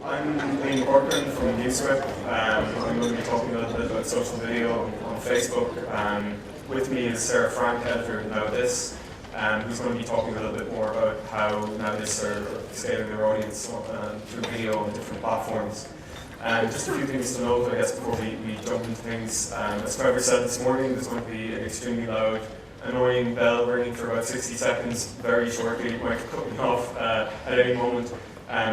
I'm Liam Corcoran from NewsWhip. I'm going to be talking a little bit about social video on Facebook. With me is Sarah Frank, editor of Now This, who's going to be talking a little bit more about how Now This are scaling their audience through video on different platforms. Just a few things to note, I guess, before we jump into things. As Trevor said this morning, there's going to be an extremely loud, annoying bell ringing for about 60 seconds very shortly. It might cut me off at any moment.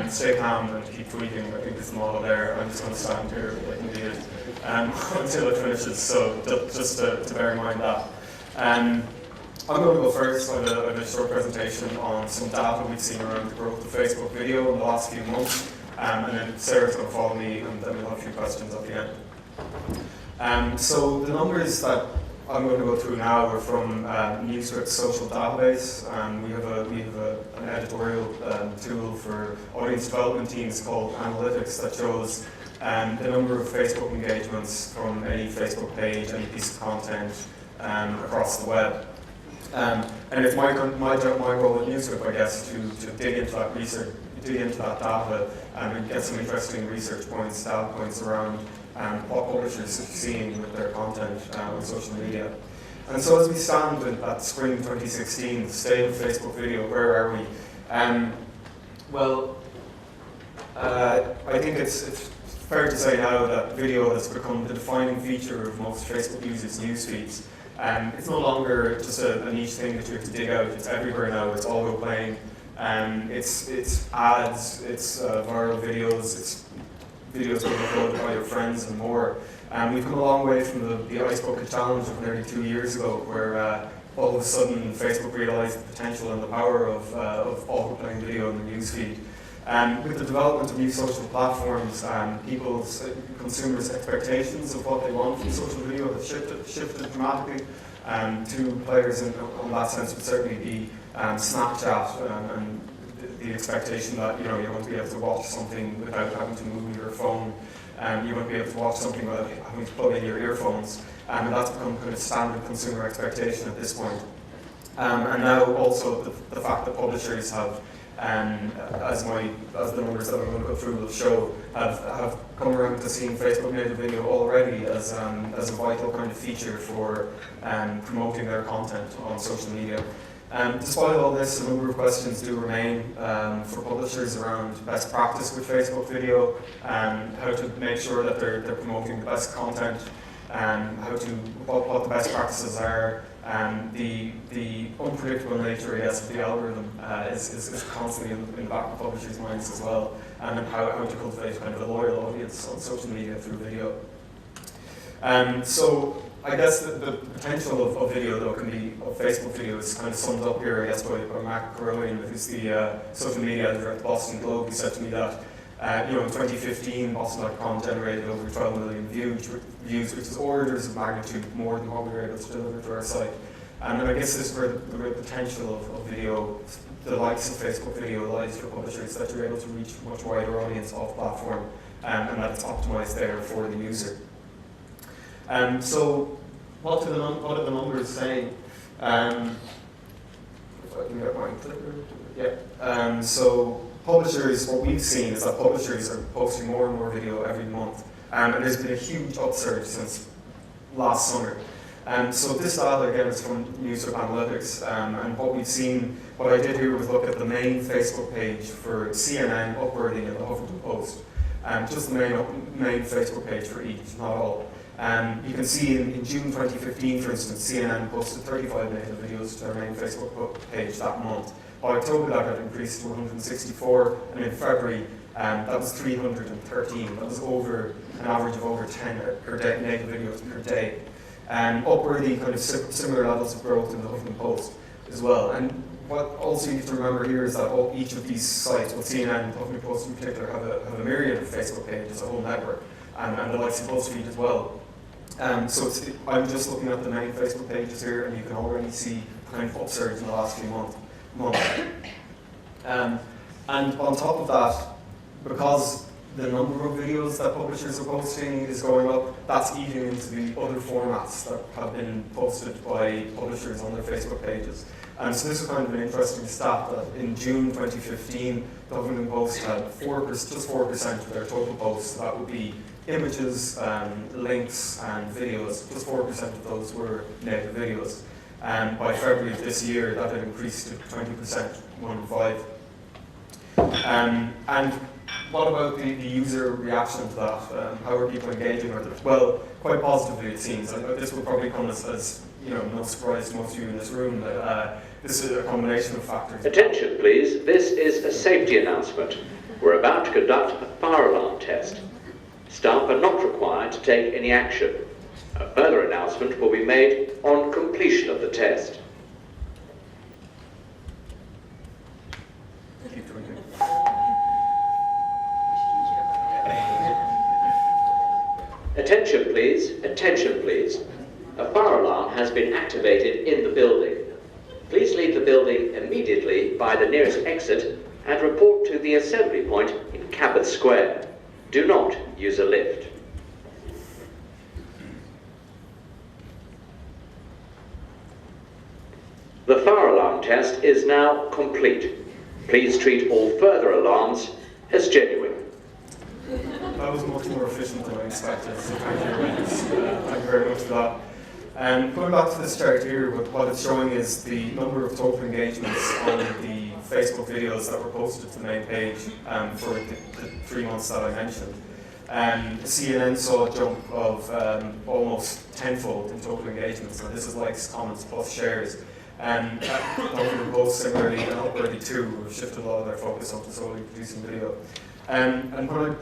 Stay calm and keep tweeting. I think there's a model there. I'm just going to stand here like an idiot until it finishes, so just to bear in mind that. I'm going to go first. I have a short presentation on some data we've seen around the growth of Facebook video in the last few months. And then Sarah's going to follow me, and then we'll have a few questions at the end. So the numbers that I'm going to go through now are from NewsWhip's social database. We have an editorial tool for audience development teams called Analytics that shows the number of Facebook engagements from any Facebook page, any piece of content across the web. And it's my role at NewsWhip, I guess, to dig into that research, dig into that data, and get some interesting research points, data points around what publishers are seeing with their content on social media. And so as we stand at spring 2016, the state of Facebook video, where are we? I think it's fair to say now that video has become the defining feature of most Facebook users' news feeds. It's no longer just a niche thing that you have to dig out. It's everywhere now. It's auto-playing. It's ads, it's viral videos, it's videos being uploaded by your friends and more. We've come a long way from the Ice Bucket Challenge of nearly 2 years ago, where all of a sudden Facebook realised the potential and the power of auto-playing video in the newsfeed. With the development of new social platforms, consumers' expectations of what they want from social video have shifted dramatically. Two players in that sense would certainly be Snapchat and the expectation that you won't be able to watch something without having to move your phone. You won't be able to watch something without having to plug in your earphones. And that's become kind of standard consumer expectation at this point. And now also the fact that publishers have, as the numbers that I'm going to go through will show, have come around to seeing Facebook native video already as a vital kind of feature for promoting their content on social media. Despite all this, a number of questions do remain for publishers around best practice with Facebook video, how to make sure that they're promoting the best content, what the best practices are. The unpredictable nature, I guess, of the algorithm is constantly in the back of publishers' minds as well, and how to cultivate kind of a loyal audience on social media through video. So I guess the potential of video, though, of Facebook video is kind of summed up here, I guess, by Mark Carolian, who's the social media editor at the Boston Globe. He said to me that in 2015, Boston.com generated over 12 million views, which is orders of magnitude more than what we were able to deliver to our site. And I guess this is where the real potential of video, the likes of Facebook video, lies for publishers, that you're able to reach a much wider audience off platform, and that it's optimized there for the user. So what are the numbers saying? If I can get my clicker. Yeah. So publishers, what we've seen is that publishers are posting more and more video every month. And there's been a huge upsurge since last summer. So this data, again, is from NewsWhip Analytics. And what we've seen, what I did here was look at the main Facebook page for CNN, Upworthy, and the Huffington Post. Just the main Facebook page for each, not all. You can see in June 2015, for instance, CNN posted 35 native videos to their main Facebook page that month. By October, that had increased to 164, and in February, that was 313. That was over an average of over 10 per day, native videos per day. Upworthy, kind of similar levels of growth in the Huffington Post as well. And what also you have to remember here is that each of these sites, both CNN and Huffington Post in particular, have a myriad of Facebook pages, a whole network, and the likes of BuzzFeed as well. So I'm just looking at the main Facebook pages here, and you can already see kind of upsurge in the last few months. And on top of that, because the number of videos that publishers are posting is going up, that's eating into the other formats that have been posted by publishers on their Facebook pages. So this is kind of an interesting stat that in June 2015, the Huffington Post had just 4% of their total posts. That would be images, links, and videos. Just 4% of those were native videos. By February of this year, that had increased to 20%, 1 in 5. And what about the user reaction to that? How are people engaging with it? Well, quite positively, it seems. This will probably come as no surprise to most of you in this room. This is a combination of factors. Attention, please. This is a safety announcement. We're about to conduct a fire alarm test. Staff are not required to take any action. A further announcement will be made on completion of the test. Keep drinking. Attention, please. Attention, please. A fire alarm has been activated in the building. Please leave the building immediately by the nearest exit and report to the assembly point in Cabot Square. Do not use a lift. The fire alarm test is now complete. Please treat all further alarms as genuine. That was much more efficient than I expected, so thank you very much for that. Going back to this chart here, what it's showing is the number of total engagements on the Facebook videos that were posted to the main page for the 3 months that I mentioned. CNN saw a jump of almost tenfold in total engagements, and this is likes, comments, plus shares. Huffington Post similarly, and Upworthy too, have shifted a lot of their focus onto solely producing video. And when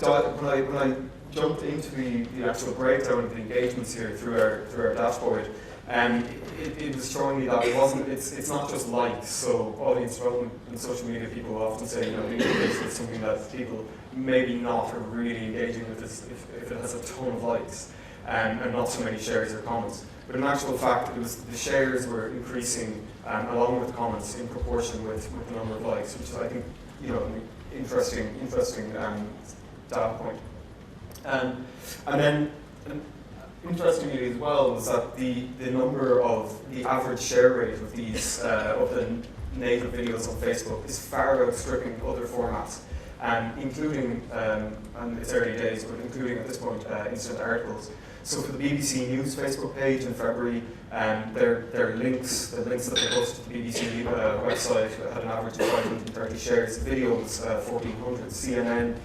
I jumped into the actual breakdown of the engagements here through our dashboard, it was showing me that it's not just likes. So audience development and social media people often say, the engagement is something that people maybe not are really engaging with if it has a ton of likes and not so many shares or comments. But in actual fact, the shares were increasing along with comments in proportion with the number of likes, which is, I think, an interesting data point. And then, interestingly as well, was that the average share rate of these of the native videos on Facebook is far outstripping other formats, including, and it's early days, but including at this point instant articles. So for the BBC News Facebook page in February, their links, the links that they posted to the BBC website had an average of 530 shares. Videos, 1,400. CNN,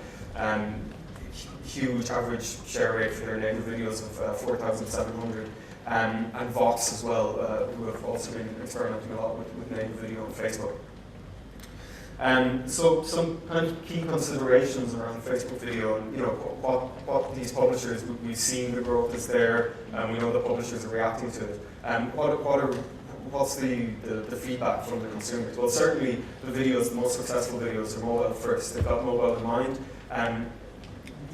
huge average share rate for their native videos of 4,700. And Vox as well, who have also been experimenting a lot with native video on Facebook. So some kind of key considerations around Facebook video, and what these publishers, we've seen the growth is there, and we know the publishers are reacting to it. What's the feedback from the consumers? Well, certainly the most successful videos are mobile first. They've got mobile in mind.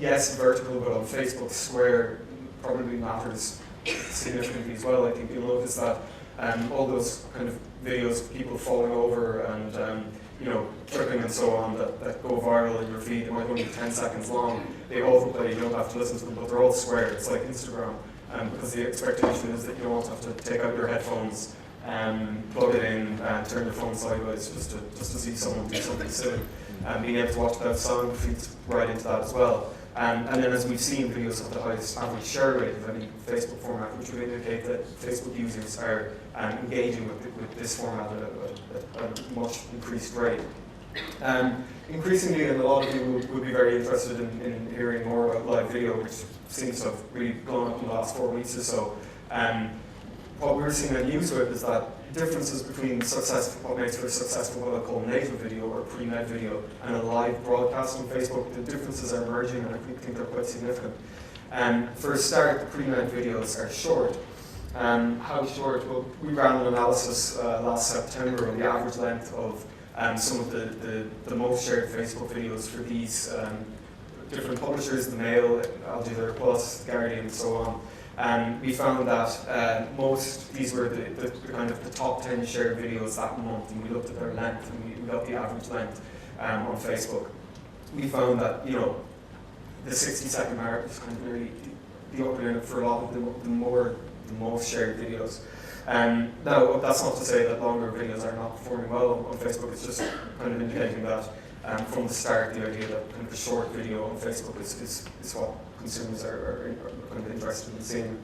Yes, vertical, but on Facebook, square probably matters significantly as well. I think you'll notice that all those kind of videos of people falling over and tripping and so on that go viral in your feed, they might only be 10 seconds long. They autoplay, you don't have to listen to them, but they're all square. It's like Instagram, because the expectation is that you don't have to take out your headphones, plug it in, and turn your phone sideways just to see someone do something silly. Being able to watch without sound feeds right into that as well. And then, as we've seen, videos have the highest average share rate of any Facebook format, which would indicate that Facebook users are engaging with this format at a much increased rate. Increasingly, and a lot of you would be very interested in hearing more about live video, which seems to have really gone up in the last 4 weeks or so. What we're seeing at NewsWhip is that differences between what makes for a successful what I call native video or pre-med video and a live broadcast on Facebook, the differences are emerging, and I think they're quite significant. For a start, the pre-med videos are short. How short? Well, we ran an analysis last September on the average length of some of the most shared Facebook videos for these different publishers, the Mail, Al Jazeera Plus, The Guardian, and so on. We found that these were the kind of the top 10 shared videos that month, and we looked at their length, and we got the average length on Facebook. We found that the 60-second mark was kind of really the upper limit for a lot of the most shared videos. Now, that's not to say that longer videos are not performing well on Facebook. It's just kind of indicating that from the start, the idea that kind of a short video on Facebook is what consumers are kind of interested in seeing.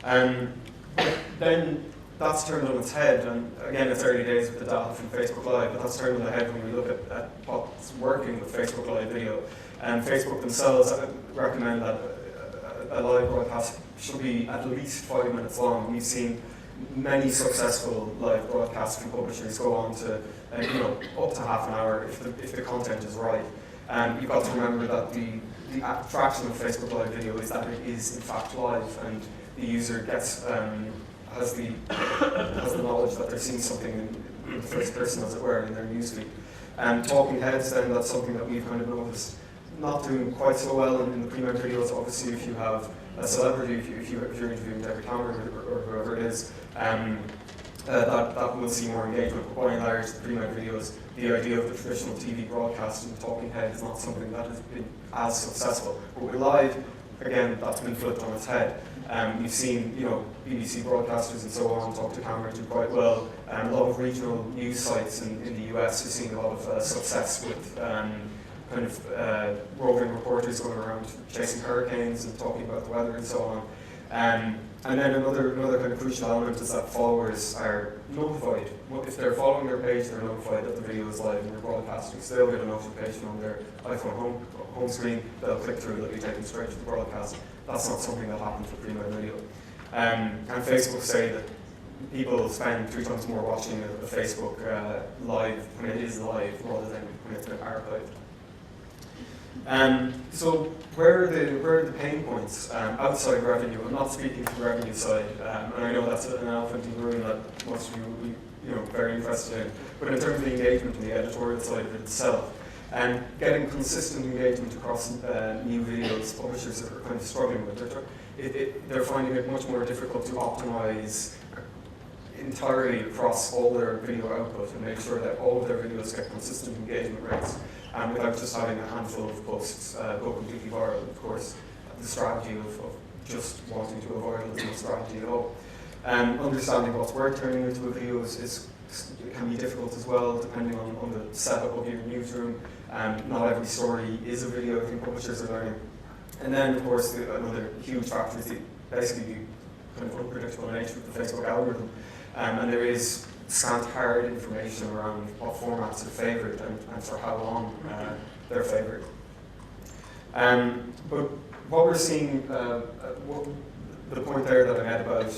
But then that's turned on its head, and again, it's early days with the data from Facebook Live, but that's turned on the head when we look at what's working with Facebook Live video. And Facebook themselves recommend that a live broadcast should be at least 5 minutes long. We've seen many successful live broadcasts from publishers go on to up to half an hour if the content is right. And you've got to remember that the attraction of Facebook Live video is that it is in fact live, and the user gets has the knowledge that they're seeing something in the first person, as it were, in their newsfeed. And talking heads, then, that's something that we've kind of noticed not doing quite so well in the pre-made videos. Obviously, if you have a celebrity, if you're interviewing David Cameron or whoever it is, that will see more engagement. But by and large, the pre-made videos, the idea of the traditional TV broadcast and talking head is not something that has been as successful. But with live, again, that's been flipped on its head. We've seen, BBC broadcasters and so on talk to camera do quite well. A lot of regional news sites in the US are seeing a lot of success with kind of roving reporters going around chasing hurricanes and talking about the weather and so on. And then another kind of crucial element is that followers are notified. If they're following their page, they're notified that the video is live and they're broadcasting. So they'll get a notification on their iPhone home screen, they'll click through, they'll be taken straight to the broadcast. That's not something that happens with pre-made video. And Facebook say that people spend 3 times more watching a Facebook live when it is live rather than when it's been archived. So where are the pain points outside revenue? I'm not speaking to the revenue side, and I know that's an elephant in the room that most of you will be very interested in. But in terms of the engagement and the editorial side of it itself, and getting consistent engagement across new videos, publishers are kind of struggling with. They're finding it much more difficult to optimize entirely across all their video output and make sure that all of their videos get consistent engagement rates, without just having a handful of posts go completely viral. Of course, the strategy of just wanting to go viral is no strategy at all. Understanding what's worth turning into a video it can be difficult as well, depending on the setup of your newsroom. Not every story is a video, I think publishers are learning. And then, of course, another huge factor is basically the kind of unpredictable nature of the Facebook algorithm. And there is scant hard information around what formats are favoured and for how long they're favoured. But what we're seeing, the point there that I made about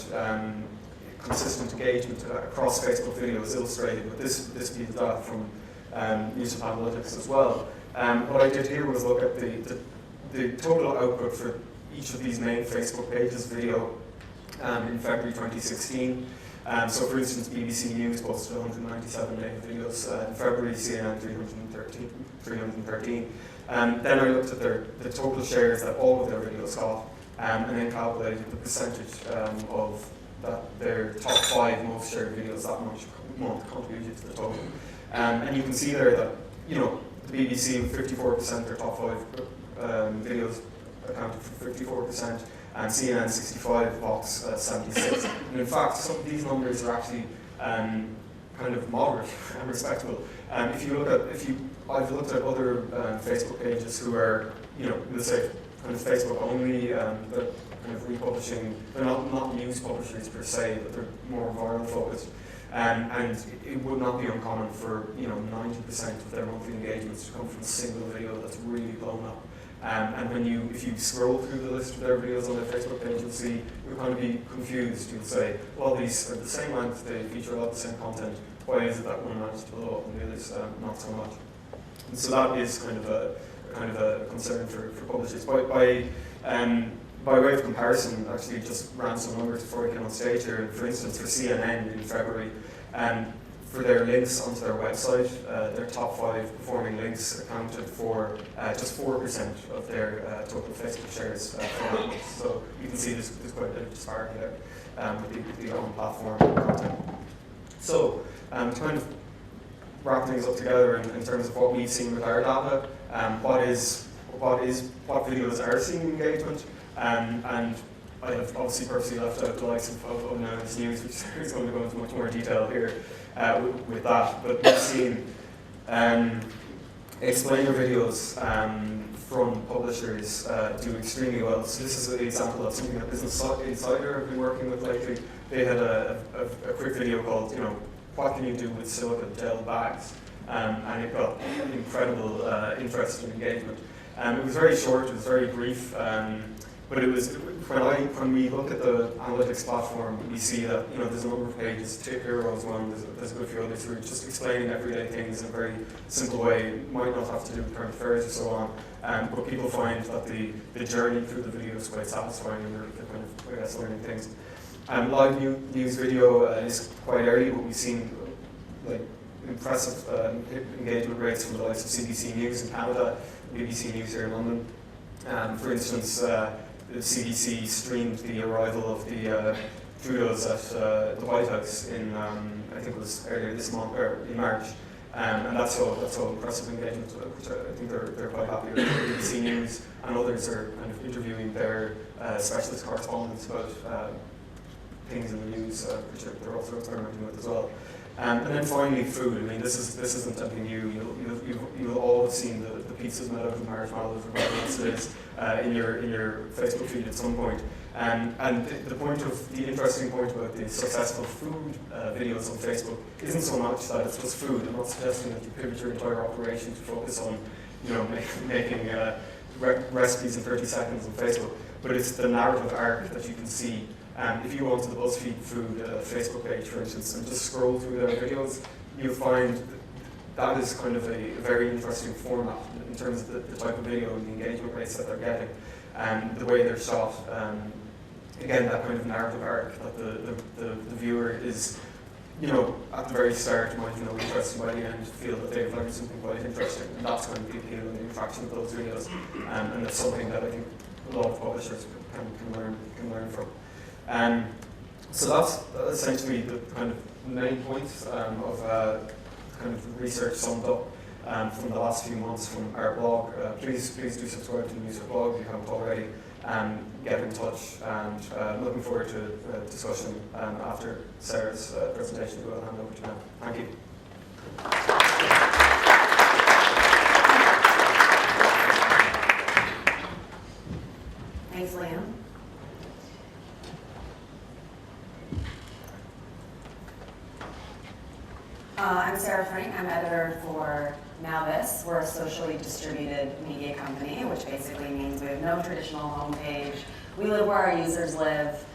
consistent engagement across Facebook video is illustrated with this piece of data from Newswhip Analytics as well. What I did here was look at the total output for each of these main Facebook pages video in February 2016. So for instance, BBC News posted 197 native videos in February, CNN 313. Then I looked at the total shares that all of their videos got, and then calculated the percentage of their top 5 most shared videos that month contributed to the total. And you can see there that, the BBC with 54%, their top 5 videos accounted for 54%, and CNN 65, Vox 76. And in fact, some of these numbers are actually kind of moderate and respectable. I've looked at other Facebook pages who are, let's say, kind of Facebook only, they're kind of republishing. They're not news publishers per se, but they're more viral focused. And it would not be uncommon for 90% of their monthly engagements to come from a single video that's really blown up. And if you scroll through the list of their videos on their Facebook page, you'll kind of be confused. You'll say, well, these are the same length, they feature a lot of the same content. Why is it that one managed to blow up and the others not so much? And so that is kind of a concern for publishers. By way of comparison, actually just ran some numbers before I came on stage here. For instance, for CNN in February, for their links onto their website, their top 5 performing links accounted for just 4% of their total Facebook shares for that month. So you can see there's quite a bit of disparity there with the on-platform content. So to kind of wrap things up together in terms of what we've seen with our data, what videos are seeing engagement, and I have obviously purposely left out the likes of Now News, which is going to go into much more detail here with that. But we've seen explainer videos from publishers do extremely well. So this is an example of something that Business Insider have been working with lately. They had a quick video called, what can you do with silica gel bags? And it got incredible interest and engagement. It was very short, it was very brief, but it was, when we look at the analytics platform, we see that there's a number of pages. Tip Hero is one, there's a good few others who are just explaining everyday things in a very simple way. It might not have to do with current affairs or so on, but people find that the journey through the video is quite satisfying, and they're kind of, I guess, learning things. Live news video is quite early, but we've seen impressive engagement rates from the likes of CBC News in Canada, BBC News here in London. For instance, the CBC streamed the arrival of the Trudeaus at the White House in, I think it was earlier this month, or in March. And that's all impressive engagement, which I think they're quite happy with. BBC News and others are kind of interviewing their specialist correspondents about things in the news, which they're also experimenting with as well. And then finally, food. I mean, this isn't something new. You'll all have seen the pizzas made out of marshmallows or whatever else it is in your Facebook feed at some point. And the interesting point about the successful food videos on Facebook isn't so much that it's just food. I'm not suggesting that you pivot your entire operation to focus on, making recipes in 30 seconds on Facebook. But it's the narrative arc that you can see. If you go onto the BuzzFeed Food Facebook page, for instance, and just scroll through their videos, you'll find that is kind of a very interesting format in terms of the type of video and the engagement rates that they're getting, and the way they're shot. Again, that kind of narrative arc that the viewer is, at the very start might feel interested, by the end feel that they've learned something quite interesting, and that's going to be appeal and the interaction of those videos, and that's something that I think a lot of publishers can learn from. So that's essentially the kind of main points of kind of research summed up from the last few months from our blog. Please do subscribe to the Newswhip blog if you haven't already. Get in touch, and looking forward to a discussion after Sarah's presentation, who I'll hand over to now. Thank you. Thanks, Liam. I'm Sarah Frank. I'm editor for Now This. We're a socially distributed media company, which basically means we have no traditional homepage. We live where our users live,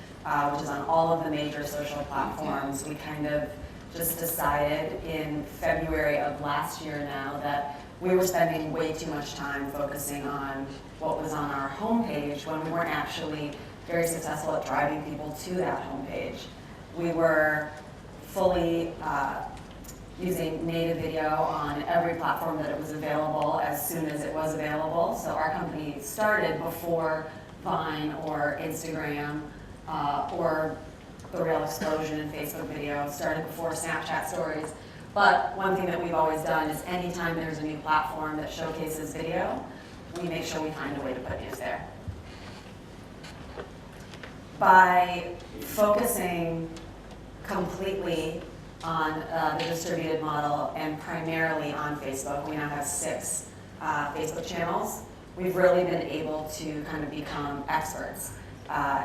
which is on all of the major social platforms. We kind of just decided in February of last year now that we were spending way too much time focusing on what was on our homepage when we weren't actually very successful at driving people to that homepage. We were fully using native video on every platform that it was available as soon as it was available. So our company started before Vine or Instagram or the real explosion in Facebook video, started before Snapchat stories. But one thing that we've always done is anytime there's a new platform that showcases video, we make sure we find a way to put news there. By focusing completely on the distributed model and primarily on Facebook. We now have 6 Facebook channels. We've really been able to kind of become experts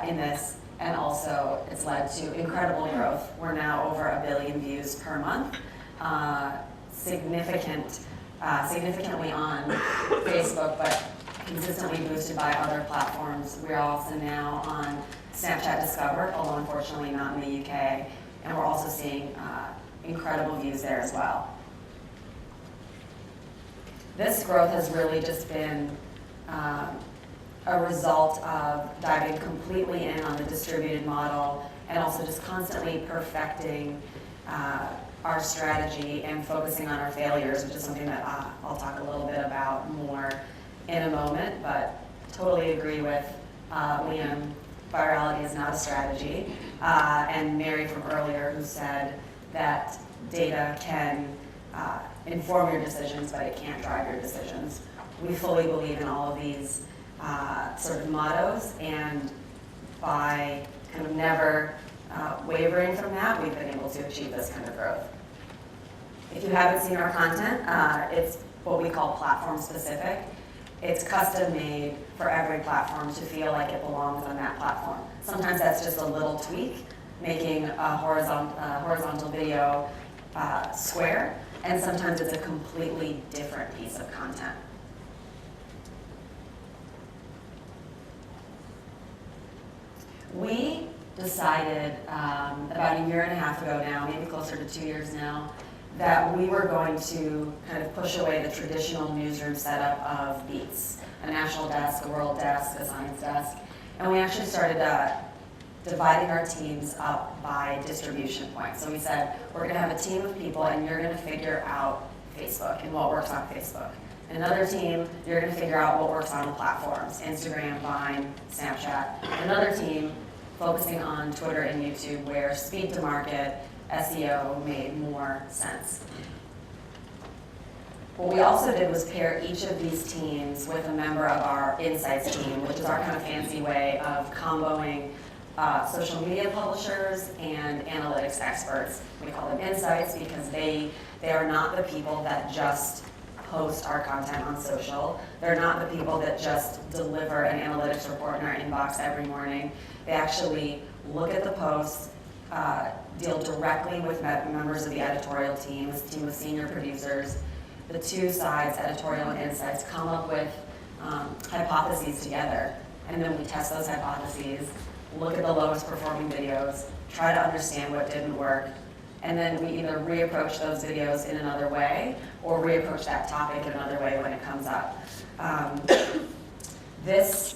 in this, and also it's led to incredible growth. We're now over 1 billion views per month, significantly on Facebook, but consistently boosted by other platforms. We're also now on Snapchat Discover, although unfortunately not in the UK. And we're also seeing incredible views there as well. This growth has really just been a result of diving completely in on the distributed model and also just constantly perfecting our strategy and focusing on our failures, which is something that I'll talk a little bit about more in a moment, but totally agree with Liam. Virality is not a strategy. And Mary from earlier, who said that data can inform your decisions, but it can't drive your decisions. We fully believe in all of these sort of mottos, and by kind of never wavering from that, we've been able to achieve this kind of growth. If you haven't seen our content, it's what we call platform specific. It's custom made for every platform to feel like it belongs on that platform. Sometimes that's just a little tweak, making a horizontal video square, and sometimes it's a completely different piece of content. We decided about a year and a half ago now, maybe closer to 2 years now, that we were going to kind of push away the traditional newsroom setup of beats, a national desk, a world desk, a science desk, and we actually started dividing our teams up by distribution points. So we said, we're gonna have a team of people and you're gonna figure out Facebook and what works on Facebook. Another team, you're gonna figure out what works on the platforms, Instagram, Vine, Snapchat. Another team focusing on Twitter and YouTube, where speed to market, SEO made more sense. What we also did was pair each of these teams with a member of our insights team, which is our kind of fancy way of comboing social media publishers and analytics experts. We call them insights because they are not the people that just post our content on social. They're not the people that just deliver an analytics report in our inbox every morning. They actually look at the posts, deal directly with members of the editorial team, a team of senior producers. The two sides, editorial and insights, come up with hypotheses together, and then we test those hypotheses, look at the lowest performing videos, try to understand what didn't work, and then we either reapproach those videos in another way or reapproach that topic in another way when it comes up. This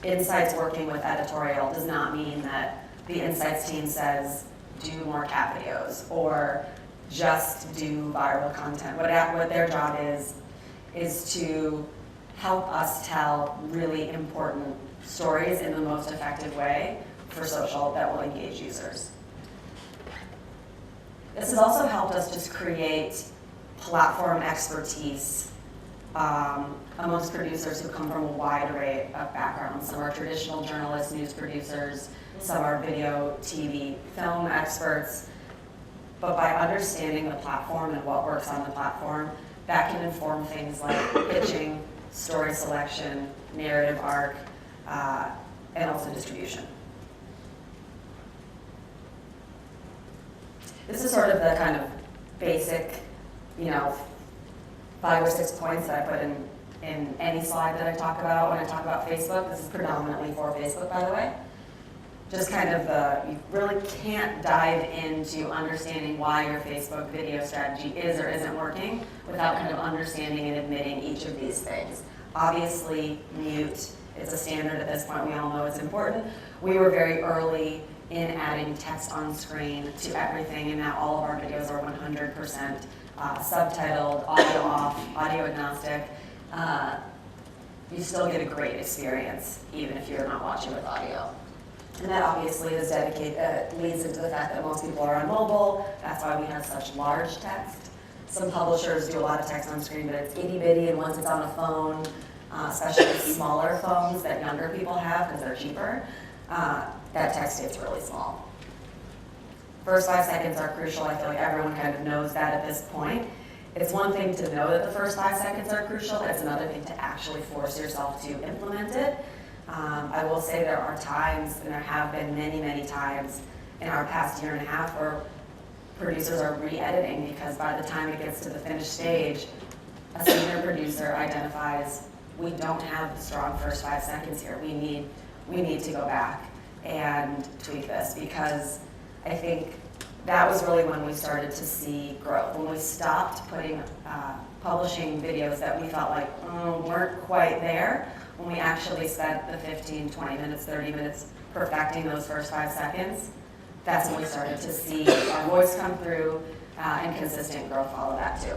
insights working with editorial does not mean that the insights team says do more cat videos or just do viral content. What their job is to help us tell really important stories in the most effective way for social that will engage users. This has also helped us just create platform expertise amongst producers who come from a wide array of backgrounds. Some are traditional journalists, news producers, some are video, TV, film experts. But by understanding the platform and what works on the platform, that can inform things like pitching, story selection, narrative arc, and also distribution. This is sort of the kind of basic, 5 or 6 points that I put in any slide that I talk about when I talk about Facebook. This is predominantly for Facebook, by the way. Just kind of you really can't dive into understanding why your Facebook video strategy is or isn't working without kind of understanding and admitting each of these things. Obviously, mute is a standard at this point. We all know it's important. We were very early in adding text on screen to everything, and now all of our videos are 100% subtitled, audio off, audio agnostic. You still get a great experience, even if you're not watching with audio. And that obviously is leads into the fact that most people are on mobile. That's why we have such large text. Some publishers do a lot of text on screen, but it's itty bitty, and once it's on a phone, especially smaller phones that younger people have because they're cheaper, that text gets really small. First 5 seconds are crucial. I feel like everyone kind of knows that at this point. It's one thing to know that the first 5 seconds are crucial. It's another thing to actually force yourself to implement it. I will say there are times, and there have been many, many times in our past year and a half where producers are re-editing because by the time it gets to the finished stage, a senior producer identifies we don't have the strong first 5 seconds here. We need to go back and tweak this, because I think that was really when we started to see growth. When we stopped publishing videos that we felt like weren't quite there, when we actually spent the 15, 20 minutes, 30 minutes perfecting those first 5 seconds, that's when we started to see our voice come through and consistent growth follow that too.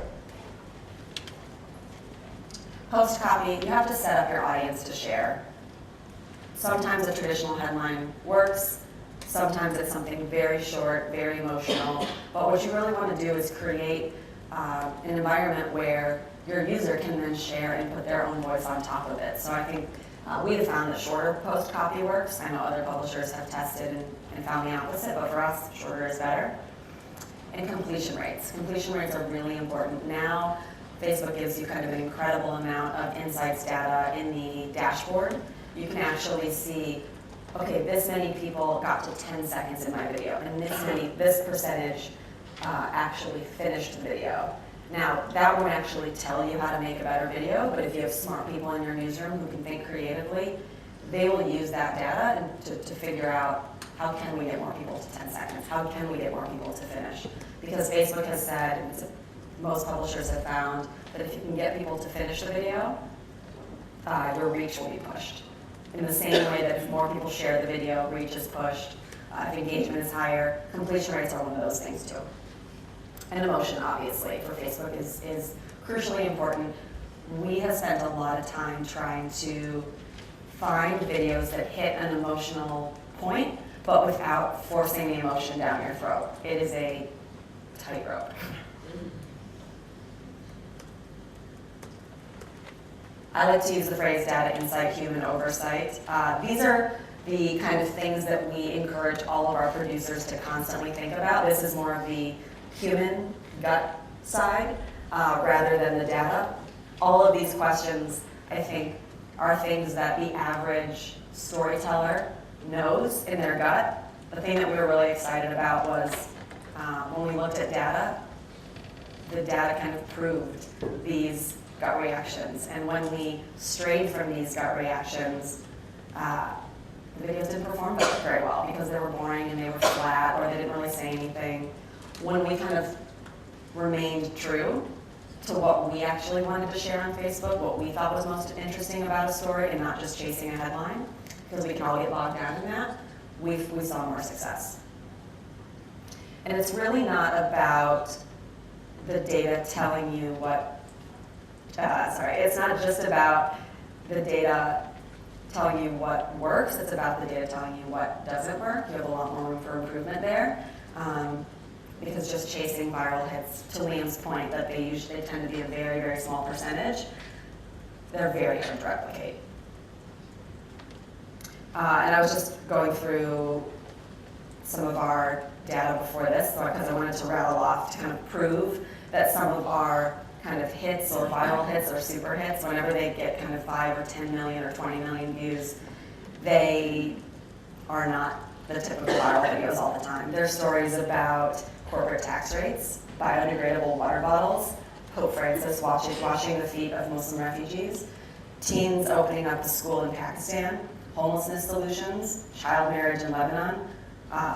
Post copy, you have to set up your audience to share. Sometimes a traditional headline works, sometimes it's something very short, very emotional, but what you really want to do is create an environment where your user can then share and put their own voice on top of it. So I think We have found that shorter post copy works. I know other publishers have tested and found the opposite, but for us, shorter is better. And completion rates. Completion rates are really important. Now, Facebook gives you kind of an incredible amount of insights data in the dashboard. You can actually see, okay, this many people got to 10 seconds in my video, and this percentage actually finished the video. Now, that won't actually tell you how to make a better video, but if you have smart people in your newsroom who can think creatively, they will use that data to figure out how can we get more people to 10 seconds? How can we get more people to finish? Because Facebook has said, and most publishers have found, that if you can get people to finish the video, your reach will be pushed. In the same way that if more people share the video, reach is pushed. If engagement is higher, completion rates are one of those things too. And emotion, obviously, for Facebook is crucially important. We have spent a lot of time trying to find videos that hit an emotional point, but without forcing the emotion down your throat. It is a tightrope. I like to use the phrase data insight, human oversight. These are the kind of things that we encourage all of our producers to constantly think about. This is more of the human gut side rather than the data. All of these questions, I think, are things that the average storyteller knows in their gut. The thing that we were really excited about was when we looked at data, the data kind of proved these gut reactions. And when we strayed from these gut reactions, the videos didn't perform very well because they were boring and they were flat or they didn't really say anything. When we kind of remained true to what we actually wanted to share on Facebook, what we thought was most interesting about a story and not just chasing a headline, because we can all get bogged down in that, we saw more success. And it's really not about the data telling you what, it's not just about the data telling you what works, it's about the data telling you what doesn't work. You have a lot more room for improvement there. Because just chasing viral hits, to Liam's point, that they tend to be a very, very small percentage, they're very hard to replicate. And I was just going through some of our data before this, because I wanted to rattle off to kind of prove that some of our kind of hits or viral hits or super hits, whenever they get kind of 5 or 10 million or 20 million views, they are not the typical viral videos all the time. They're stories about corporate tax rates, biodegradable water bottles, Pope Francis washing the feet of Muslim refugees, teens opening up a school in Pakistan, homelessness solutions, child marriage in Lebanon,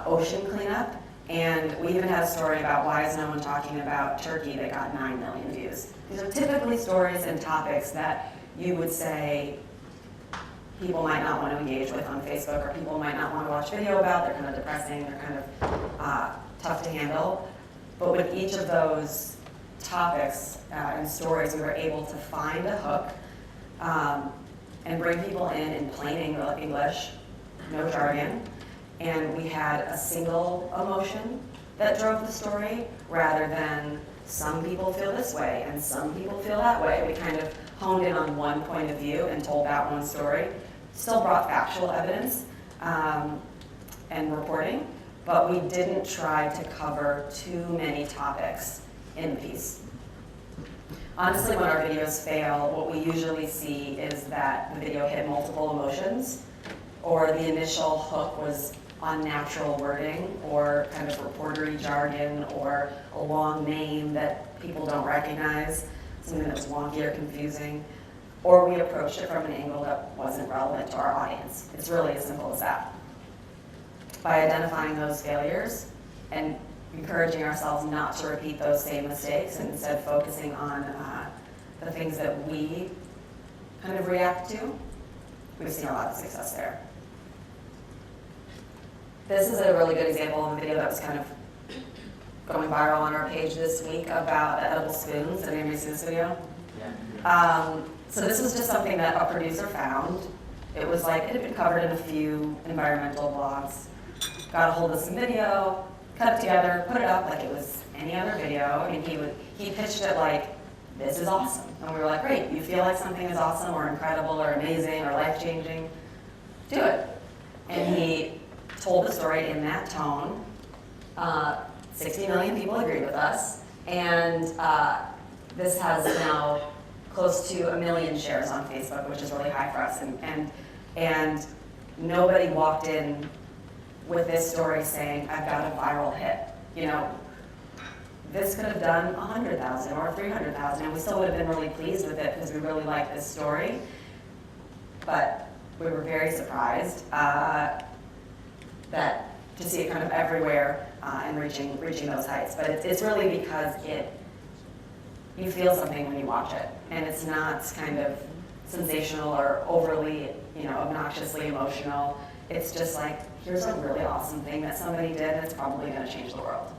ocean cleanup, and we even had a story about why is no one talking about Turkey that got 9 million views. These are typically stories and topics that you would say people might not want to engage with on Facebook, or people might not want to watch video about. They're kind of depressing, they're kind of tough to handle. But with each of those topics and stories, we were able to find a hook and bring people in plain English, no jargon, and we had a single emotion that drove the story rather than some people feel this way and some people feel that way. We kind of honed in on one point of view and told that one story. Still brought factual evidence and reporting, but we didn't try to cover too many topics in the piece. Honestly, when our videos fail, what we usually see is that the video hit multiple emotions, or the initial hook was unnatural wording, or kind of reportery jargon, or a long name that people don't recognize, something that was wonky or confusing, or we approached it from an angle that wasn't relevant to our audience. It's really as simple as that. By identifying those failures and encouraging ourselves not to repeat those same mistakes and instead focusing on the things that we kind of react to, we've seen a lot of success there. This is a really good example of a video that was kind of going viral on our page this week about the edible spoons. Did anybody see this video? Yeah. So this was just something that a producer found. It was like, it had been covered in a few environmental blogs. Got a hold of some video, cut it together, put it up like it was any other video. I mean, he pitched it like this is awesome. And we were like, great, you feel like something is awesome or incredible or amazing or life-changing, do it. And he told the story in that tone. 60 million people agreed with us, and this has now close to 1 million shares on Facebook, which is really high for us. And nobody walked in with this story saying, I've got a viral hit. You know, this could have done 100,000 or 300,000, and we still would have been really pleased with it because we really liked this story. But we were very surprised that to see it kind of everywhere and reaching those heights. But it's really because you feel something when you watch it, and it's not kind of sensational or overly, obnoxiously emotional. It's just like, here's a really awesome thing that somebody did, and it's probably going to change the world.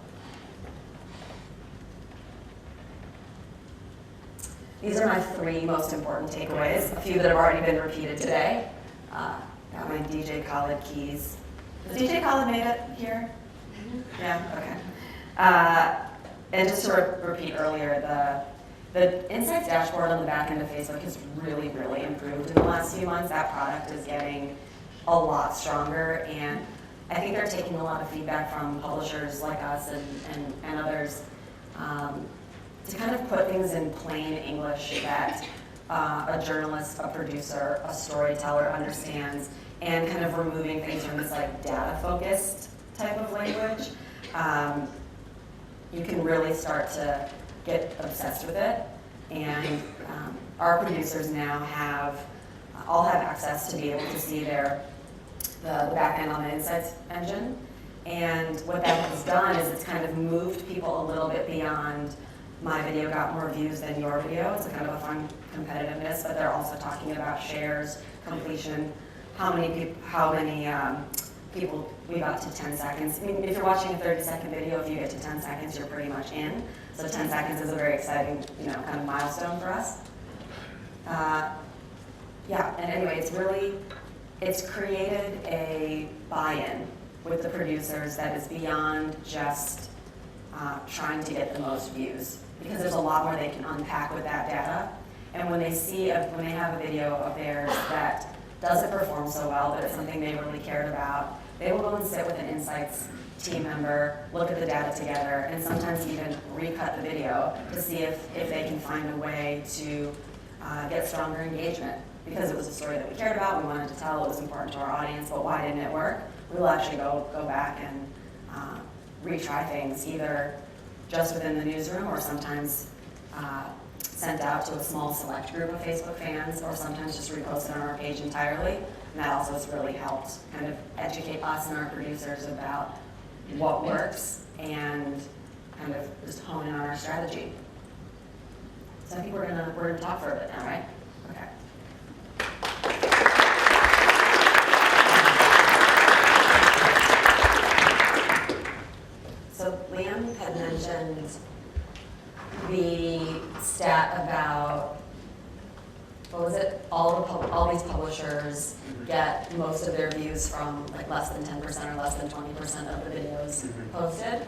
These are my 3 most important takeaways, a few that have already been repeated today. Got my DJ Khaled keys. Has DJ Khaled made it here? Yeah, okay. And just to repeat earlier, the Insights dashboard on the back end of Facebook has really, really improved in the last few months. That product is getting a lot stronger, and I think they're taking a lot of feedback from publishers like us and others to kind of put things in plain English that a journalist, a producer, a storyteller understands, and kind of removing things from this like data-focused type of language. You can really start to get obsessed with it, and our producers now all have access to be able to see the back end on the Insights engine. And what that has done is it's kind of moved people a little bit beyond my video got more views than your video. It's a kind of a fun competitiveness, but they're also talking about shares, completion, how many people we got to 10 seconds. I mean, if you're watching a 30-second video, if you get to 10 seconds, you're pretty much in. So 10 seconds is a very exciting, kind of milestone for us. And anyway, it's created a buy-in with the producers that is beyond just trying to get the most views, because there's a lot more they can unpack with that data. And when they have a video of theirs that doesn't perform so well, but it's something they really cared about, they will go and sit with an Insights team member, look at the data together, and sometimes even recut the video to see if they can find a way to get stronger engagement. Because it was a story that we cared about, we wanted to tell, it was important to our audience, but why didn't it work? We will actually go back and retry things, either just within the newsroom or sometimes sent out to a small select group of Facebook fans, or sometimes just reposted on our page entirely. And that also has really helped kind of educate us and our producers about what works and kind of just hone in on our strategy. So I think we're gonna talk for a bit now, right? Okay. So Liam had mentioned the stat about, what was it? All these publishers get most of their views from like less than 10% or less than 20% of the videos posted.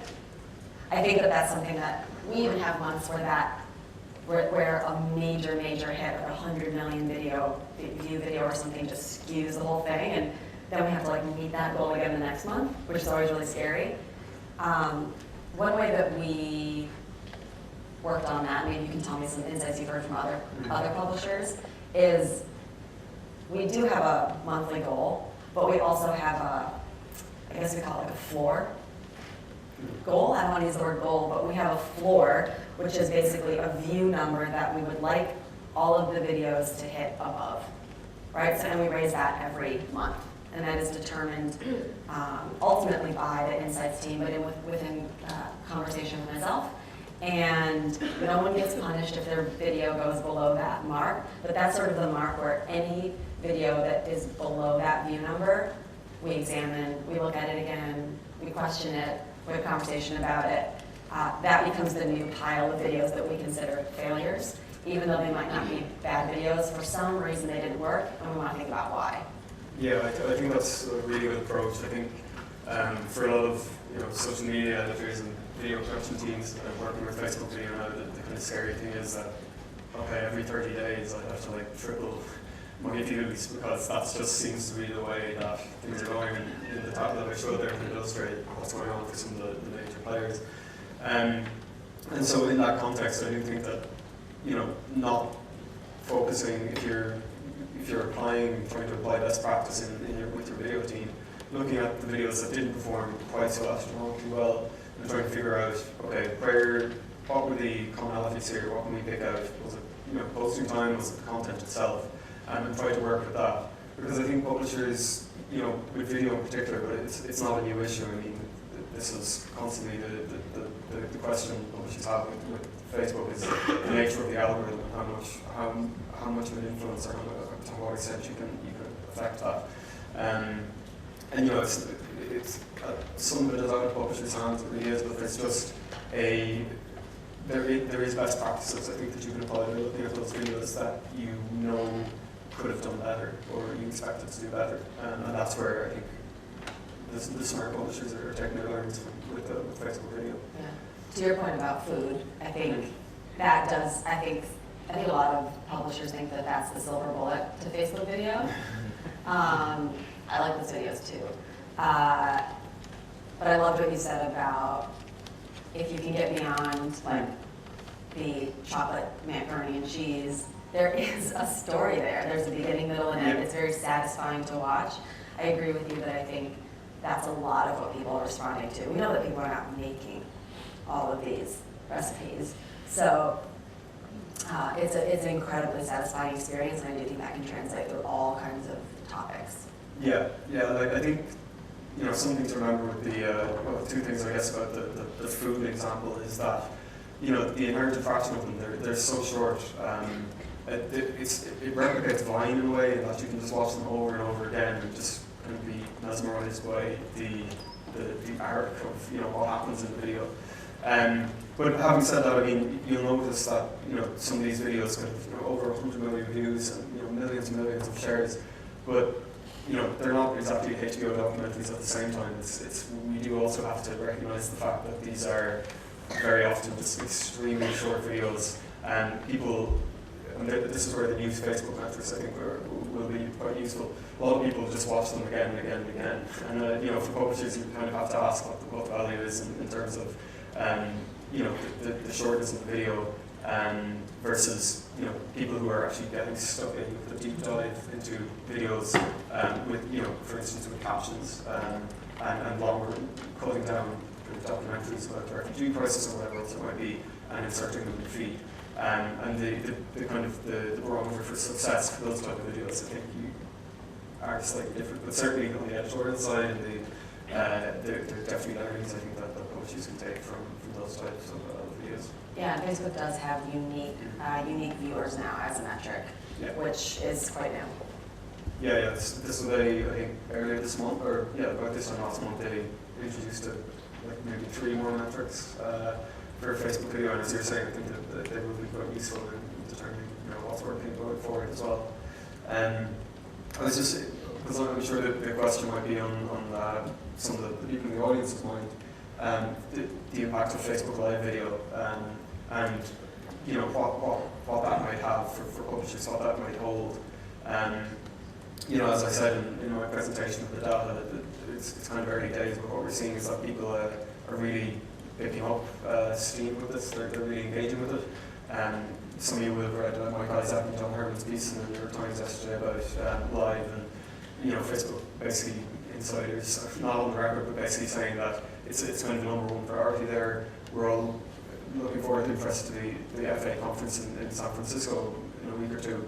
I think that's something that we even have months where a major hit, like 100 million view video or something, just skews the whole thing, and then we have to like meet that goal again the next month, which is always really scary. One way that we worked on that, maybe you can tell me some insights you've heard from other publishers, is we do have a monthly goal, but we also have I guess we call it like a floor goal. I don't want to use the word goal, but we have a floor, which is basically a view number that we would like all of the videos to hit above, right? So then we raise that every month. And that is determined ultimately by the Insights team, but within conversation with myself. And no one gets punished if their video goes below that mark, but that's sort of the mark where any video that is below that view number, we examine, we look at it again, we question it, we have a conversation about it. That becomes the new pile of videos that we consider failures, even though they might not be bad videos. For some reason they didn't work, and we want to think about why. Yeah, I think that's a really good approach. I think for a lot of social media editors and video production teams that are working with Facebook Video now, the kind of scary thing is that okay, every 30 days I have to like triple my views, because that just seems to be the way that things are going in the top that I showed there to illustrate what's going on for some of the major players. And so in that context, I do think that, you know, not focusing, if you're trying to apply best practice with your video team, looking at the videos that didn't perform quite so astronomically well, and trying to figure out, okay, what were the commonalities here? What can we pick out? Was it, you know, posting time? Was it the content itself? And try to work with that, because I think publishers, you know, with video in particular, but it's not a new issue. I mean, this is constantly the question publishers have with Facebook is the nature of the algorithm and how much of an influence or to what extent you can affect that. And you know, it's some of it is out of publishers' hands, it really is, but it's just there is best practices I think that you can apply by looking at those videos that you know could have done better or you expected to do better, and that's where I think the smart publishers are taking their learnings with Facebook video. Yeah. To your point about food, I think that does. I think a lot of publishers think that that's the silver bullet to Facebook video. I like those videos too, but I loved what you said about if you can get beyond like the chocolate macaroni and cheese. There is a story there. There's a beginning, middle, and end. It's very satisfying to watch. I agree with you that I think that's a lot of what people are responding to. We know that people are not making all of these recipes. So it's an incredibly satisfying experience, and I do think that can translate through all kinds of topics. Yeah, like I think, you know, something to remember with the two things I guess about the food example is that, you know, the inherent attraction of them, they're so short. It replicates Vine in a way, in that you can just watch them over and over again and just kind of be mesmerized by the arc of, you know, what happens in the video. But having said that, I mean, you'll notice that, you know, some of these videos kind of, you know, over 100 million views and, you know, millions and millions of shares, but, you know, they're not exactly HBO documentaries at the same time. We do also have to recognize the fact that these are very often just extremely short videos, and people, and this is where the new Facebook metrics I think will be quite useful. A lot of people just watch them again and again and again, and you know, for publishers you kind of have to ask what the value is in terms of you know, the shortness of the video versus, you know, people who are actually getting stuck in with a deep dive into videos with, you know, for instance with captions and longer, cutting down documentaries about refugee crisis or whatever else it might be, and inserting them in the feed. And the kind of the barometer for success for those type of videos, I think you are slightly different, but certainly on the editorial side, and there are definitely learnings I think that publishers can take from those types of videos. Yeah, Facebook does have unique viewers now as a metric, which is quite new. Yeah. This was I think earlier this month, or about this time last month, they introduced like maybe 3 more metrics for Facebook video, and as you're saying, I think that they will be quite useful in determining, you know, what's working going forward as well. I was just, because I'm sure that the question might be on some of the people in the audience's mind, the impact of Facebook Live video, and you know what that might have for publishers, what that might hold. You know, as I said in my presentation of the data, it's kind of early days, but what we're seeing is that people are really picking up steam with this. They're really engaging with it. Some of you will have read Mike Isaac and John Herman's piece in the New York Times yesterday about Live, and you know, Facebook basically insiders, not on the record, but basically saying that it's kind of the number one priority there. We're all looking forward to the FA conference in San Francisco in a week or two,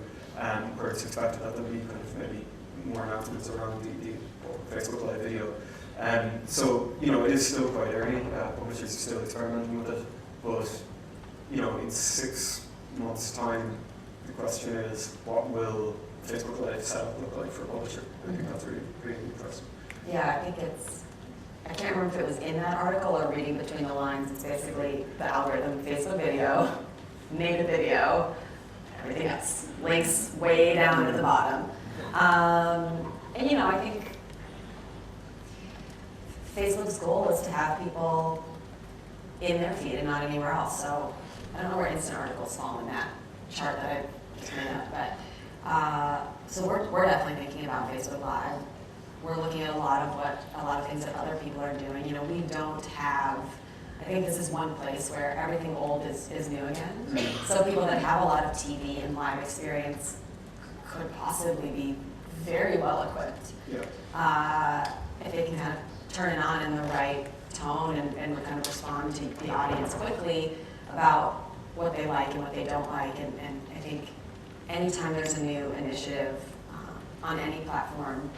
where it's expected that there'll be kind of maybe more announcements around the Facebook Live video. So, you know, it is still quite early. Publishers are still experimenting with it, but you know, in 6 months' time, the question is, what will Facebook Live setup look like for a publisher? I think that's really interesting. Yeah, I think I can't remember if it was in that article or reading between the lines. It's basically the algorithm, Facebook video, native video, everything else, links way down at the bottom. And you know, I think Facebook's goal is to have people in their feed and not anywhere else. So I don't know where instant articles fall in that chart that I turned up, but so we're definitely thinking about Facebook Live. We're looking at a lot of things that other people are doing. You know, we don't have. I think this is one place where everything old is new again. So people that have a lot of TV and live experience could possibly be very well equipped. Yeah. If they can kind of turn it on in the right tone and kind of respond to the audience quickly about what they like and what they don't like. And I think anytime there's a new initiative on any platform,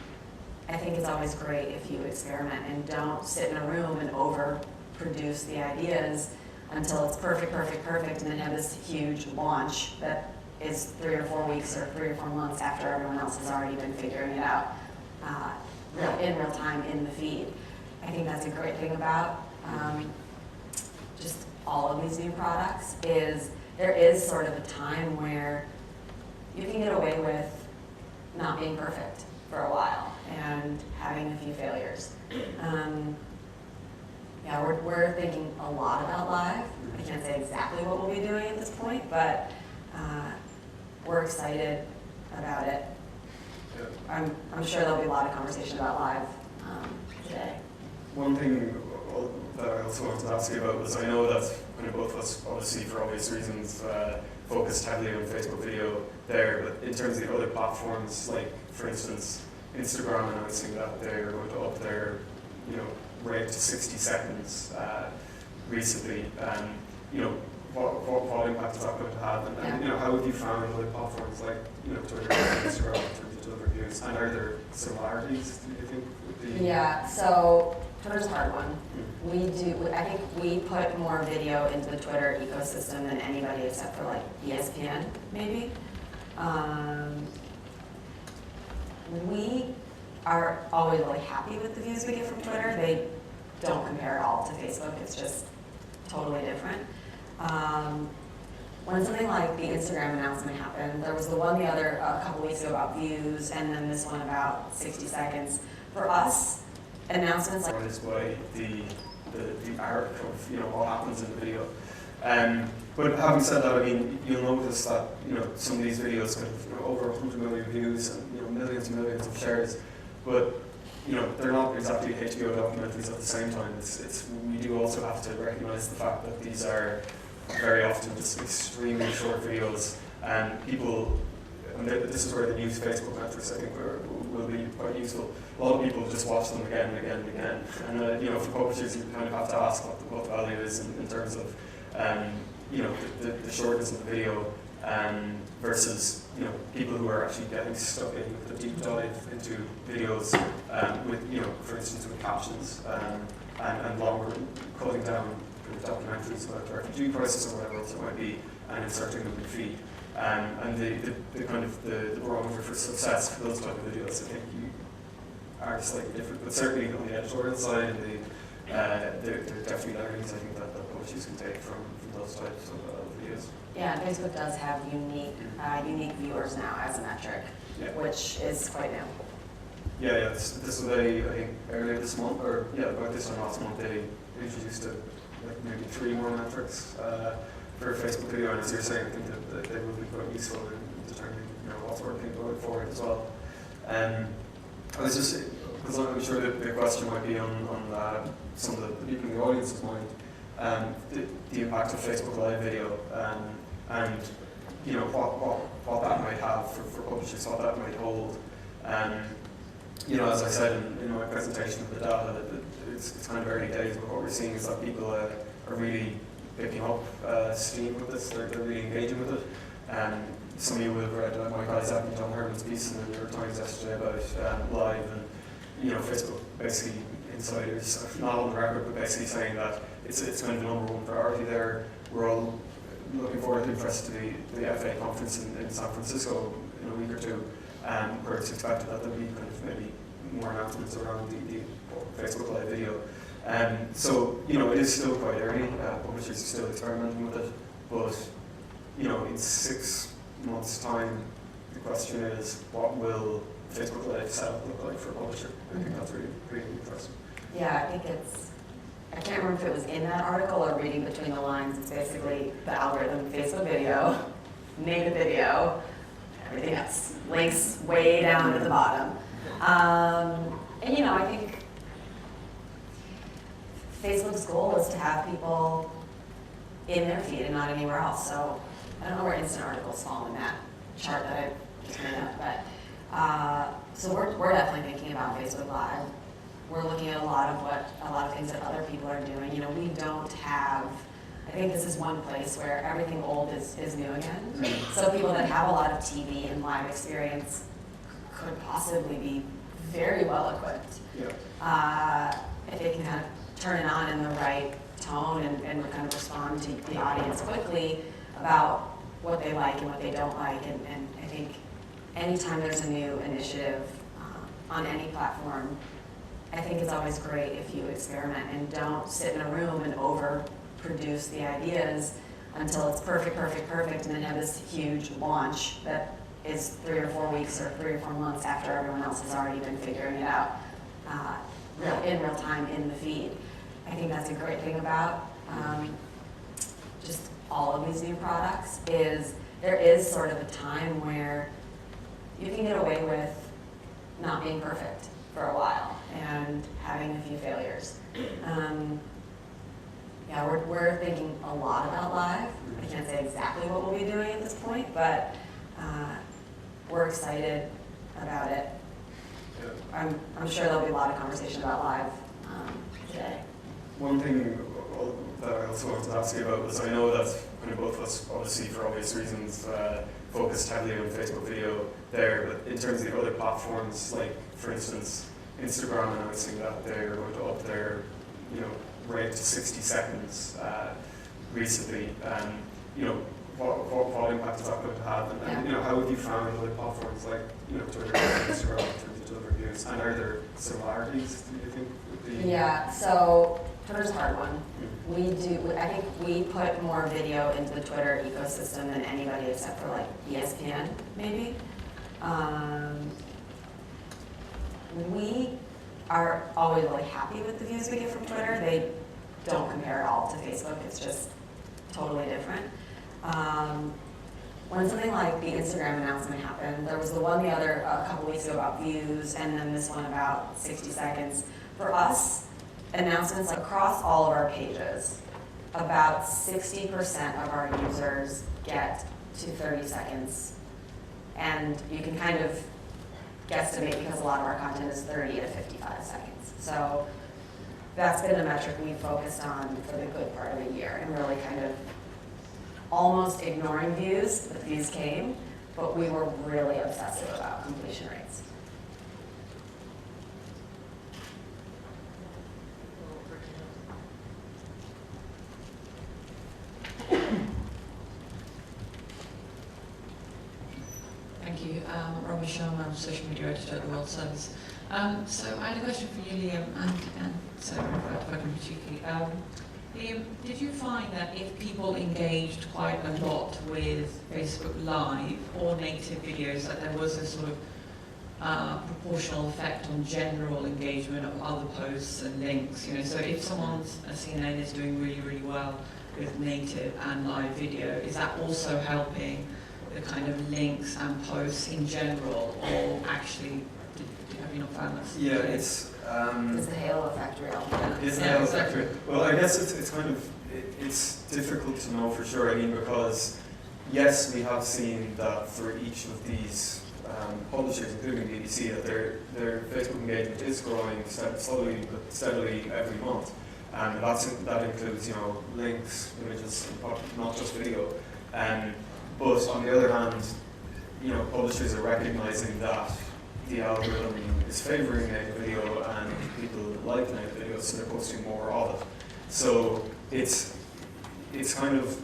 I think it's always great if you experiment and don't sit in a room and overproduce the ideas until it's perfect, and then have this huge launch that is 3 or 4 weeks or 3 or 4 months after everyone else has already been figuring it out in real time in the feed. I think that's a great thing about just all of these new products is there is sort of a time where you can get away with not being perfect for a while and having a few failures. Yeah, we're thinking a lot about live. I can't say exactly what we'll be doing at this point, but we're excited about it. Yeah. I'm sure there'll be a lot of conversation about live today. One thing that I also wanted to ask you about was I know that kind of both of us, obviously for obvious reasons, focused heavily on Facebook video there, but in terms of the other platforms, like for instance, Instagram announcing that they're going to up their, rate to 60 seconds recently. What impact is that going to have? And how have you found other platforms like Twitter and Instagram in terms of delivery views? And are there similarities, do you think, with the... Yeah, so Twitter's a hard one. I think we put more video into the Twitter ecosystem than anybody except for like ESPN, maybe. We are always really happy with the views we get from Twitter. They don't compare at all to Facebook. It's just totally different. When something like the Instagram announcement happened, there was the one a couple weeks ago about views, and then this one about 60 seconds. For us, announcements like is by the arc of what happens in the video. But having said that, I mean, you'll notice that some of these videos kind of over 100 million views and millions and millions of shares, but they're not exactly HBO documentaries at the same time. We do also have to recognise the fact that these are very often just extremely short videos, and people. And this is where the new Facebook metrics, I think, will be quite useful. A lot of people just watch them again and again and again. And for publishers, you kind of have to ask what the value is in terms of the shortness of the video versus people who are actually getting stuck in with a deep dive into videos with for instance with captions and longer cutting down documentaries about refugee crisis or whatever else it might be and inserting them in the feed. And the kind of the barometer for success for those type of videos, I think you are slightly different, but certainly on the editorial side and there are definitely learnings I think that publishers can take from those types of videos. Yeah, Facebook does have unique viewers now as a metric, which is quite new. Yeah. This was I think earlier this month, or about this time last month, they introduced maybe 3 more metrics for Facebook video, and as you're saying, I think that they will be quite useful in determining what's working going forward as well. I was just, because I'm sure that the question might be on some of the people in the audience's mind, the impact of Facebook Live video, and what that might have for publishers, what that might hold. As I said in my presentation of the data, it's kind of early days, but what we're seeing is that people are really picking up steam with this. They're really engaging with it. Some of you will have read Mike Isaac and John Herman's piece in the New York Times yesterday about Live, and Facebook basically insiders, not on the record, but basically saying that it's kind of the #1 priority there. We're all looking forward to the FA conference in San Francisco in a week or two, where it's expected that there'll be kind of maybe more announcements around the Facebook Live video. So it is still quite early. Publishers are still experimenting with it, but in 6 months' time, the question is, what will Facebook Live setup look like for a publisher? I think that's really interesting. Yeah, I think I can't remember if it was in that article or reading between the lines. It's basically the algorithm of Facebook video native video, everything else. Links way down at the bottom. And you know, I think Facebook's goal is to have people in their feed and not anywhere else. So I don't know where instant articles fall in that chart that I just made up, but so we're definitely thinking about Facebook Live. We're looking at a lot of things that other people are doing. You know, we don't have. I think this is one place where everything old is new again. So people that have a lot of TV and live experience could possibly be very well equipped. Yeah. If they can kind of turn it on in the right tone and kind of respond to the audience quickly about what they like and what they don't like. And I think anytime there's a new initiative on any platform, I think it's always great if you experiment and don't sit in a room and overproduce the ideas until it's perfect, and then have this huge launch that is 3 or 4 weeks or 3 or 4 months after everyone else has already been figuring it out in real time in the feed. I think that's a great thing about just all of these new products is there is sort of a time where you can get away with not being perfect for a while and having a few failures. Yeah, we're thinking a lot about live. I can't say exactly what we'll be doing at this point, but we're excited about it. Yeah. I'm sure there'll be a lot of conversation about live today. One thing that I also wanted to ask you about was I know that kind of both of us, obviously for obvious reasons, focused heavily on Facebook video there, but in terms of the other platforms, like for instance, Instagram announcing that they're going to up their, you know, rate to 60 seconds recently. You know, what impact is that going to have? And you know, how have you found other platforms like, you know, Twitter and Instagram in terms of delivery views? And are there similarities, do you think, with the... Yeah, so Twitter's a hard one. I think we put more video into the Twitter ecosystem than anybody except for like ESPN, maybe. We are always really happy with the views we get from Twitter. They don't compare at all to Facebook. It's just totally different. When something like the Instagram announcement happened, there was the one a couple weeks ago about views, and then this one about 60 seconds. For us, announcements across all of our pages, about 60% of our users get to 30 seconds. And you can kind of guesstimate because a lot of our content is 30 to 55 seconds. So that's been a metric we've focused on for the good part of the year and really kind of almost ignoring views. The views came, but we were really obsessive about completion rates. Thank you. Romy Sharma, I'm social media editor at the World Service. So I had a question for you, Liam, and Sarah, if I can be cheeky. Liam, did you find that if people engaged quite a lot with Facebook Live or native videos, that there was a sort of proportional effect on general engagement of other posts and links? You know, so if someone's a CNN is doing really, really well with native and live video, is that also helping the kind of links and posts in general, or actually, have you not found this? Yeah, it's... Is the halo effect real? Is the halo effect real? Well, I guess it's kind of, it's difficult to know for sure. I mean, because yes, we have seen that for each of these publishers, including BBC, that their Facebook engagement is growing slowly but steadily every month. And that includes, you know, links, images, not just video. But on the other hand, you know, publishers are recognizing that the algorithm is favoring native video and people like native video, so they're posting more of it. So it's kind of,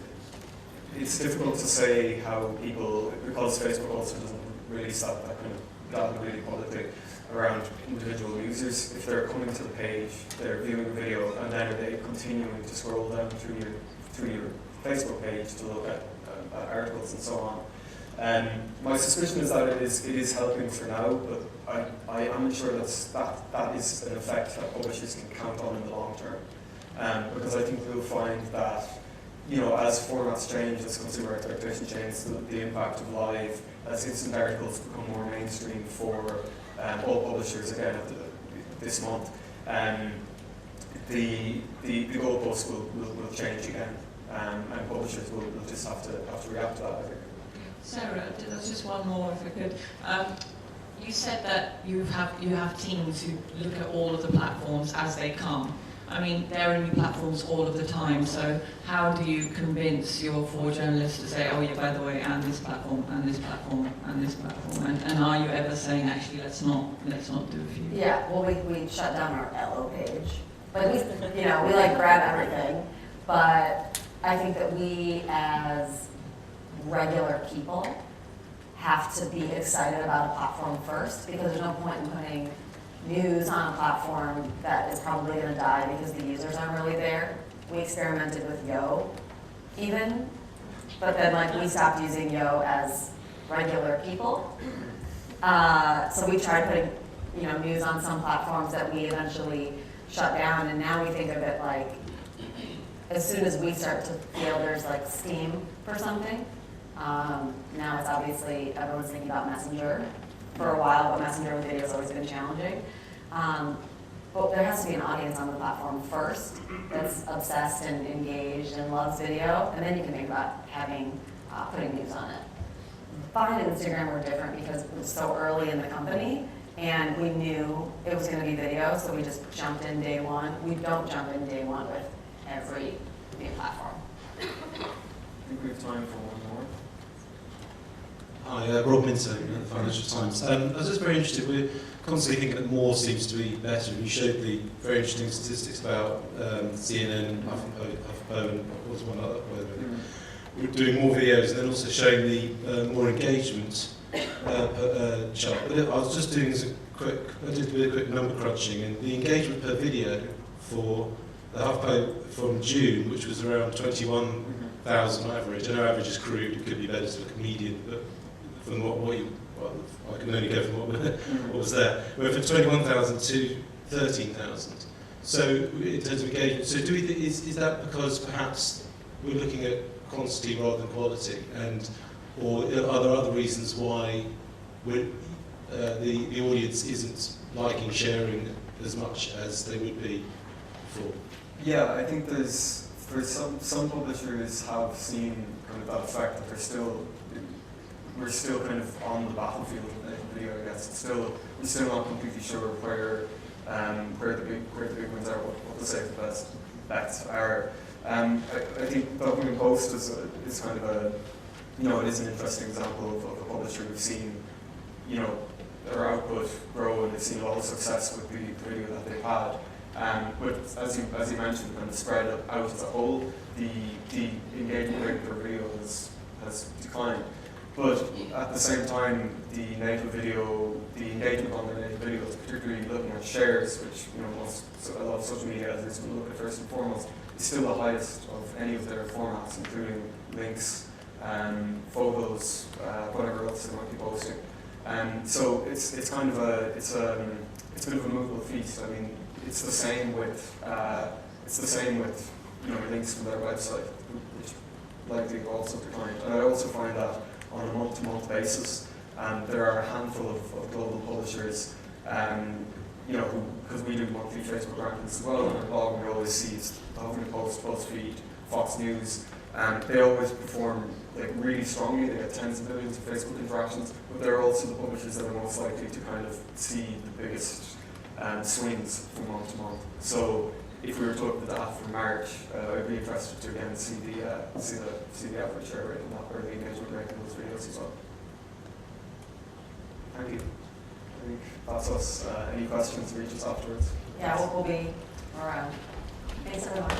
it's difficult to say how people, because Facebook also doesn't release that kind of data really publicly around individual users. If they're coming to the page, they're viewing a video, and then are they continuing to scroll down through your Facebook page to look at articles and so on. My suspicion is that it is helping for now, but I am not sure that is an effect that publishers can count on in the long term. Because I think we'll find that, as formats change, as consumer expectations change, the impact of live, as instant articles become more mainstream for all publishers again this month, the goalposts will change again, and publishers will just have to react to that, I think. Sarah, there's just one more, if I could. You said that you have teams who look at all of the platforms as they come. I mean, there are new platforms all of the time, so how do you convince your 4 journalists to say, oh yeah, by the way, and this platform, and this platform, and this platform, and are you ever saying, actually, let's not do a few? Yeah, well, we shut down our LO page, but we like grab everything, but I think that we as regular people have to be excited about a platform first, because there's no point in putting news on a platform that is probably going to die because the users aren't really there. We experimented with Yo even, but then we stopped using Yo as regular people. So we tried putting news on some platforms that we eventually shut down, and now we think of it like as soon as we start to feel there's steam for something. Now it's obviously everyone's thinking about Messenger for a while, but Messenger with video has always been challenging. But there has to be an audience on the platform first that's obsessed and engaged and loves video, and then you can think about putting news on it. Vine and Instagram were different because it was so early in the company, and we knew it was going to be video, so we just jumped in day one. We don't jump in day one with every new platform. I think we have time for one more. Hi, Rob Minto at the Financial Times. I was just very interested, we're constantly thinking that more seems to be better. You showed the very interesting statistics about CNN, HuffPo, and what was one other, we're doing more videos, and then also showing the more engagement chart. But I was just doing I did a bit of quick number crunching, and the engagement per video for the HuffPo from June, which was around 21,000 on average. I know average is crude, it could be better to look at median, but from I can only go from what was there. We're from 21,000 to 13,000. So in terms of engagement, so do we is that because perhaps we're looking at quantity rather than quality, or are there other reasons why the audience isn't liking, sharing as much as they would be before? Yeah, I think there's some publishers have seen kind of that effect that we're still kind of on the battlefield of video, I guess. We're still not completely sure where the big wins are, what the safe bets are. I think the Huffington Post is kind of it is an interesting example of a publisher who've seen, their output grow, and they've seen a lot of success with the video that they've had. But as you mentioned, kind of spread out as a whole, the engagement rate per video has declined. But at the same time, the engagement on the native videos, particularly looking at shares, which a lot of social media editors will look at first and foremost, is still the highest of any of their formats, including links, photos, whatever else they might be posting. So it's a bit of a movable feast. I mean, it's the same with links from their website, which likely also declined. And I also find that on a month-to-month basis, there are a handful of global publishers, because we do monthly Facebook rankings as well, and our blog we always see is the Huffington Post, BuzzFeed, Fox News, and they always perform really strongly. They get tens of millions of Facebook interactions, but they're also the publishers that are most likely to kind of see the biggest swings from month to month. So if we were to look at the data for March, I'd be interested to again see the average share rate and that, or the engagement rate in those videos as well. Thank you. I think that's us. Any questions, reach us afterwards. Yeah, we'll be around. Thanks everyone.